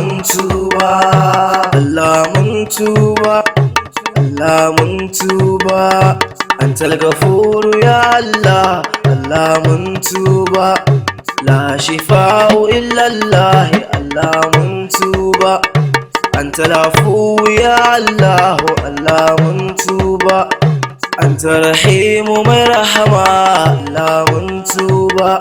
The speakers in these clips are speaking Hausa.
mun tuba, Allah mun tuba, Allah mun tuba. Antal Ghafuru ya Allah, Allah mun tuba. La shifa'u illallah, Allah mun tuba. Antal Afuwu ya Allah, Allah mun tuba. Anta Rahimu mai rahama, Allah mun tuba.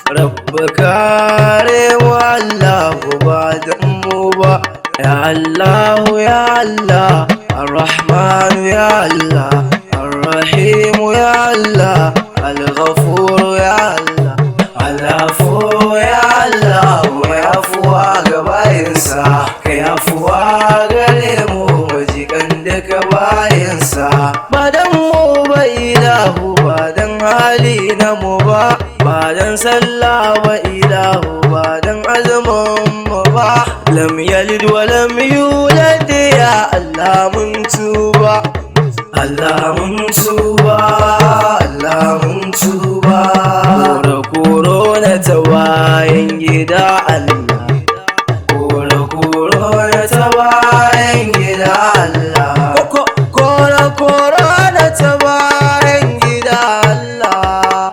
Rabba kare mu Allah ba dan mu ba. Ya Allah ya Allah, Ar-Rahman ya Allah, Ar-Rahim ya Allah, Al-Ghafur ya Allah, Al-Afu ya Allah. Mai afuwa ga bayinsa, kai afuwa gare mu majikan daga bayinsa. Ba dan mu ba ilahu, ba dan hali na mu ba, ba dan sallah ba ilahu, ba dan azumin mu ba. Lam yalid wa lam yulad ya Allah mun tuba, Allah mun tuba, Allah mun tuba. Koro na tawayen gida Allah, koro na tawayen gida Allah, koro na tawayen gida Allah.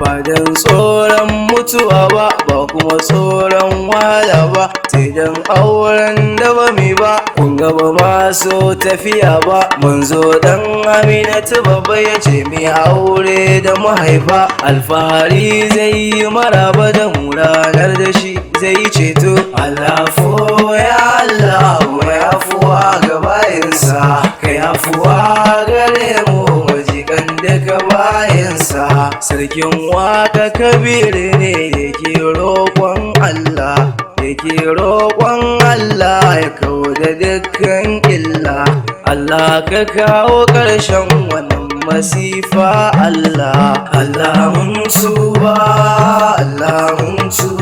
Ba dan tsoron mutuwa ba, ba kuma tsoron wahala ba, sai dan auren da ba mi ba, kun ga ba ma so tafiya ba. Mun zo dan Aminatu babba ya ce mi aure da mahaifa, alfahari zai yi maraba da mu ranar da shi zai ceto. Al'afu ya Allah, mai afuwa ga bayinsa, kai afuwa gare mu majikan daga bayinsa. Sarkin waka Kabiru ne yake roƙon Allah, yake roƙon Allah ya kauda dukkan illa. Allah ka kawo ƙarshen wannan masifa Allah. Allah mun tuba, Allah mun tuba.